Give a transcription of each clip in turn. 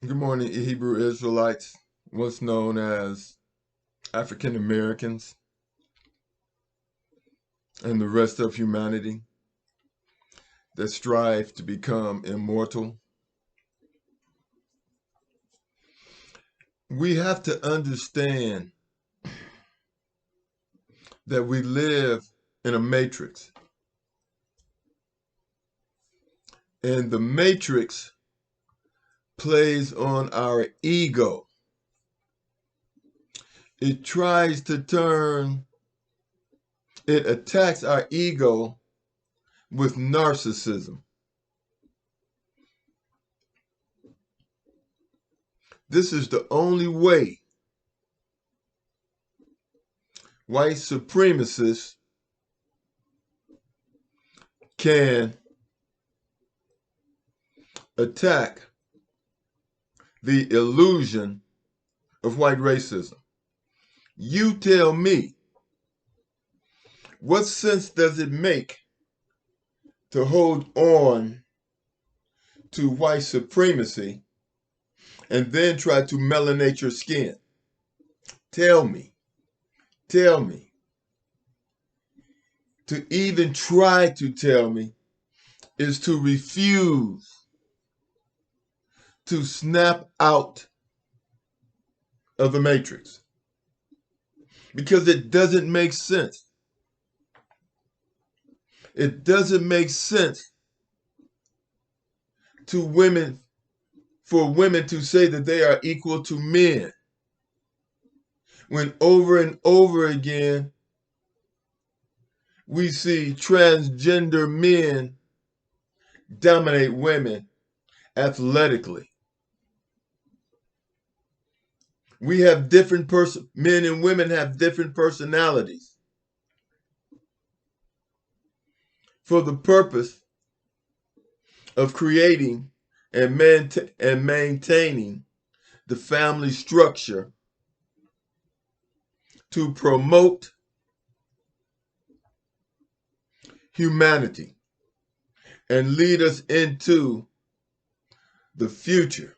Good morning, Hebrew Israelites, once known as African Americans, and the rest of humanity that strive to become immortal. We have to understand that we live in a matrix, and the matrix plays on our ego. It tries to it attacks our ego with narcissism. This is the only way white supremacists can attack the illusion of white racism. You tell me, what sense does it make to hold on to white supremacy and then try to melanate your skin? Tell me. Tell me. To even try to tell me is to refuse to snap out of the matrix because it doesn't make sense. It doesn't make sense to women, for women to say that they are equal to men, when over and over again we see transgender men dominate women athletically. We have different men and women have different personalities for the purpose of creating and maintaining the family structure to promote humanity and lead us into the future,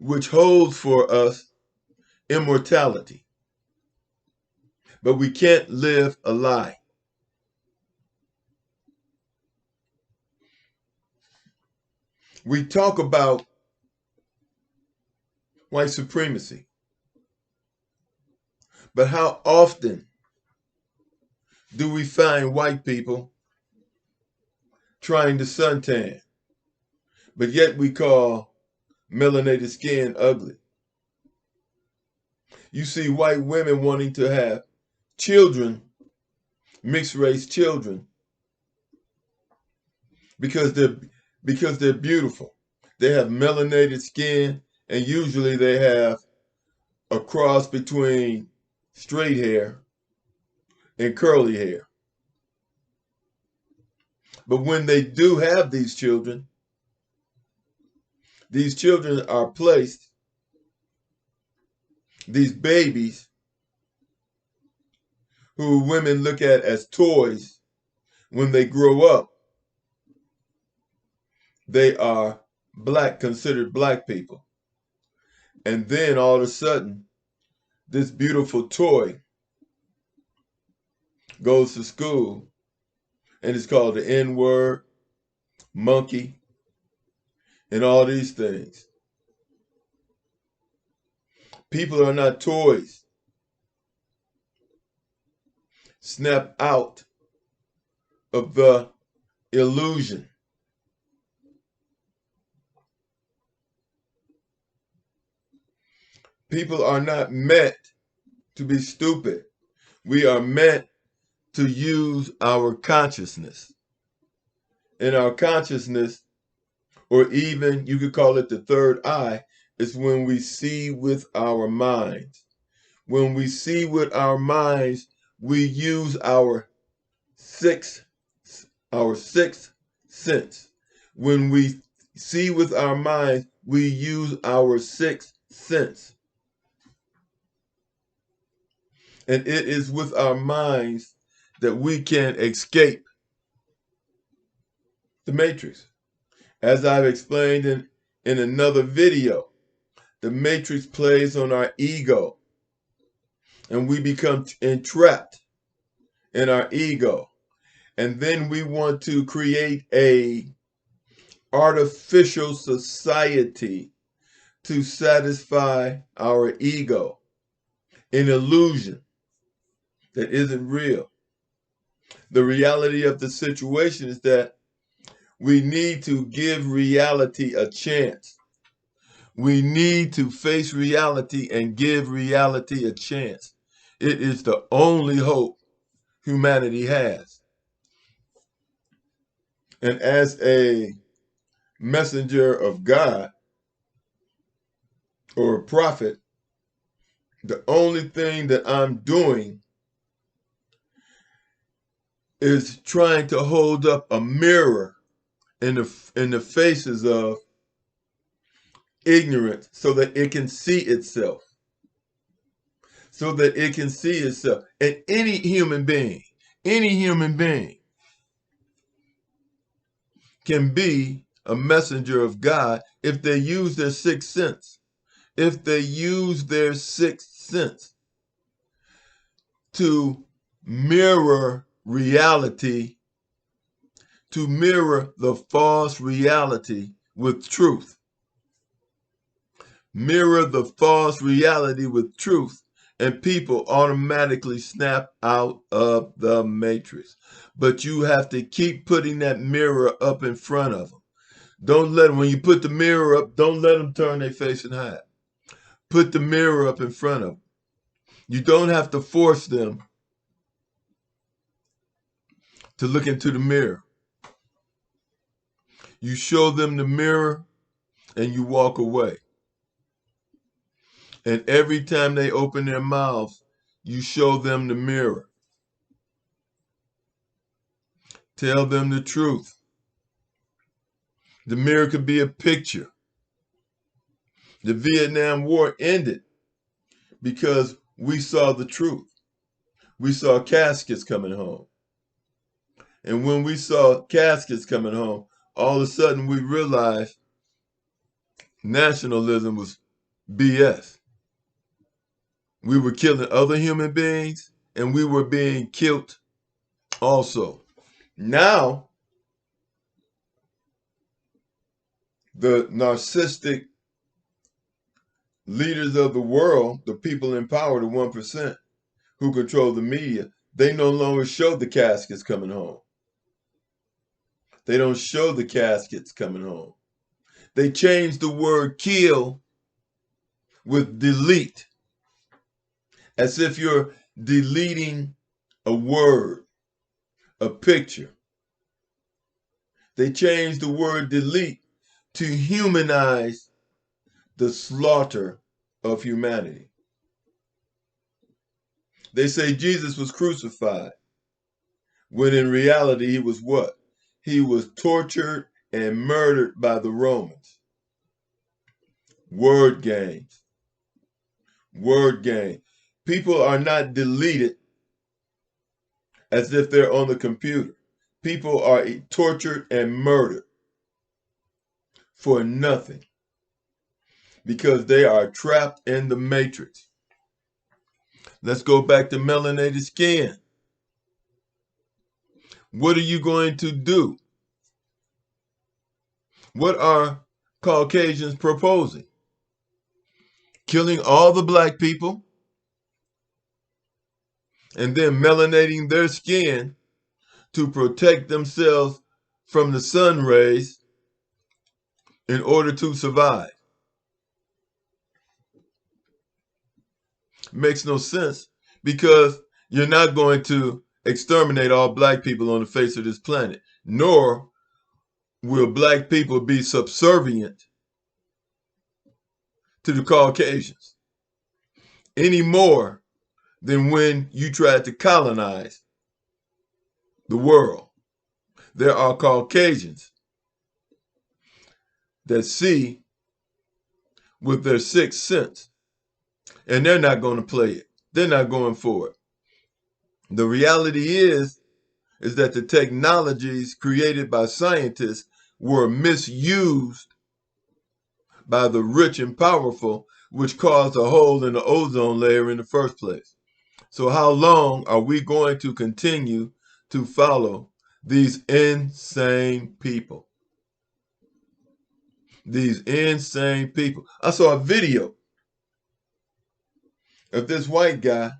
which holds for us immortality. But we can't live a lie. We talk about white supremacy, but how often do we find white people trying to suntan, but yet we call melanated skin ugly? You see white women wanting to have children, mixed race children, because they're beautiful. They have melanated skin, and usually they have a cross between straight hair and curly hair. But when they do have these children are placed, these babies who women look at as toys, when they grow up, they are considered black people. And then all of a sudden, this beautiful toy goes to school and it's called the N-word, monkey, and all these things. People are not toys. Snap out of the illusion. People are not meant to be stupid. We are meant to use our consciousness. And our consciousness, or even you could call it the third eye, is when we see with our minds. When we see with our minds, we use our sixth sense. When we see with our minds, we use our sixth sense. And it is with our minds that we can escape the matrix. As I've explained in another video. The matrix plays on our ego, and we become entrapped in our ego. And then we want to create a artificial society to satisfy our ego, an illusion that isn't real. The reality of the situation is that we need to give reality a chance. We need to face reality and give reality a chance. It is the only hope humanity has. And as a messenger of God or a prophet, the only thing that I'm doing is trying to hold up a mirror in the faces of ignorance so that it can see itself. So that it can see itself. And any human being can be a messenger of God if they use their sixth sense. If they use their sixth sense to mirror reality, to mirror the false reality with truth. Mirror the false reality with truth, and people automatically snap out of the matrix. But you have to keep putting that mirror up in front of them. Don't let them, when you put the mirror up, don't let them turn their face and hide. Put the mirror up in front of them. You don't have to force them to look into the mirror. You show them the mirror and you walk away. And every time they open their mouths, you show them the mirror. Tell them the truth. The mirror could be a picture. The Vietnam War ended because we saw the truth. We saw caskets coming home. And when we saw caskets coming home, all of a sudden we realized nationalism was BS. We were killing other human beings and we were being killed also. Now, the narcissistic leaders of the world, the people in power, the 1% who control the media, they no longer show the caskets coming home. They don't show the caskets coming home. They changed the word kill with delete, as if you're deleting a word, a picture. They changed the word delete to humanize the slaughter of humanity. They say Jesus was crucified, when in reality he was what? He was tortured and murdered by the Romans. Word games. Word game. People are not deleted as if they're on the computer. People are tortured and murdered for nothing because they are trapped in the matrix. Let's go back to melanated skin. What are you going to do? What are Caucasians proposing? Killing all the black people and then melanating their skin to protect themselves from the sun rays in order to survive. Makes no sense because you're not going to exterminate all black people on the face of this planet, nor will black people be subservient to the Caucasians any more than when you tried to colonize the world. There are Caucasians that see with their sixth sense, and they're not going to play it. They're not going for it. The reality is that the technologies created by scientists were misused by the rich and powerful, which caused a hole in the ozone layer in the first place. So how long are we going to continue to follow these insane people? These insane people. I saw a video of this white guy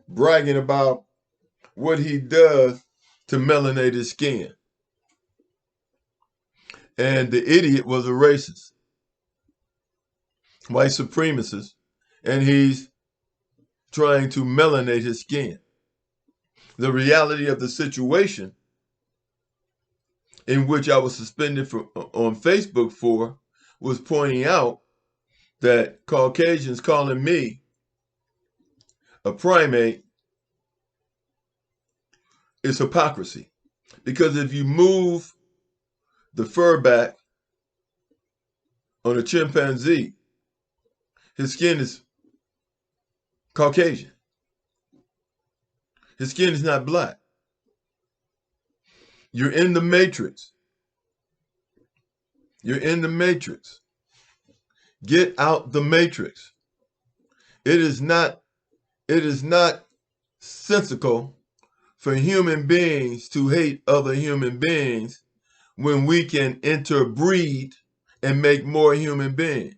bragging about what he does to melanate his skin. And the idiot was a racist, white supremacist, and he's trying to melanate his skin. The reality of the situation in which I was suspended on Facebook for was pointing out that Caucasians calling me a primate is hypocrisy. Because if you move the fur back on a chimpanzee, his skin is Caucasian. His skin is not black. You're in the matrix. You're in the matrix. Get out the matrix. It is not sensical for human beings to hate other human beings when we can interbreed and make more human beings.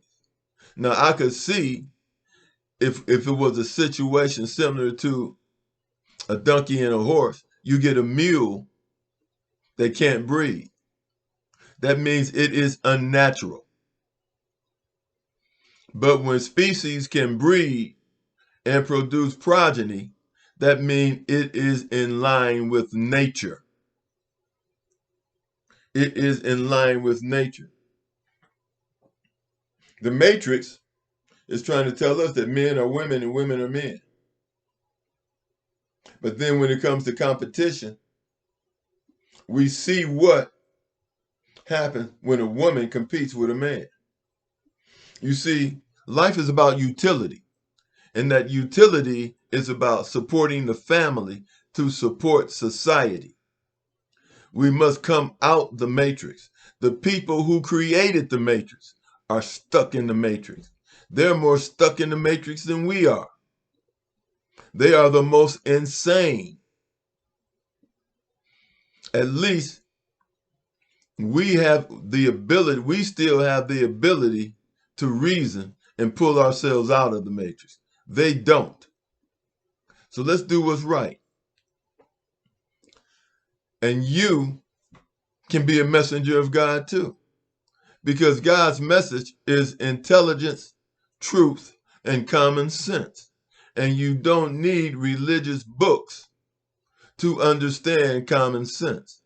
Now, I could see if it was a situation similar to a donkey and a horse, you get a mule that can't breed. That means it is unnatural. But when species can breed and produce progeny, that means it is in line with nature. It is in line with nature. The matrix is trying to tell us that men are women and women are men. But then when it comes to competition, we see what happens when a woman competes with a man. You see, life is about utility, and that utility is about supporting the family to support society. We must come out the matrix. The people who created the matrix are stuck in the matrix. They're more stuck in the matrix than we are. They are the most insane. At least we have the ability, we still have the ability to reason and pull ourselves out of the matrix. They don't. So let's do what's right. And you can be a messenger of God too. Because God's message is intelligence, truth, and common sense. And you don't need religious books to understand common sense.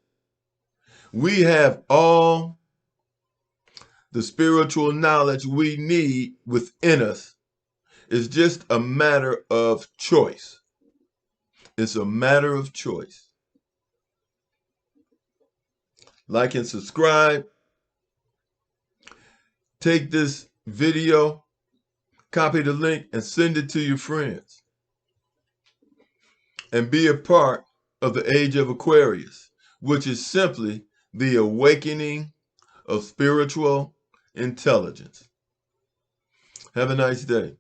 We have all the spiritual knowledge we need within us. It's just a matter of choice. It's a matter of choice. Like and subscribe. Take this video, copy the link, and send it to your friends. And be a part of the age of Aquarius, which is simply the awakening of spiritual intelligence. Have a nice day.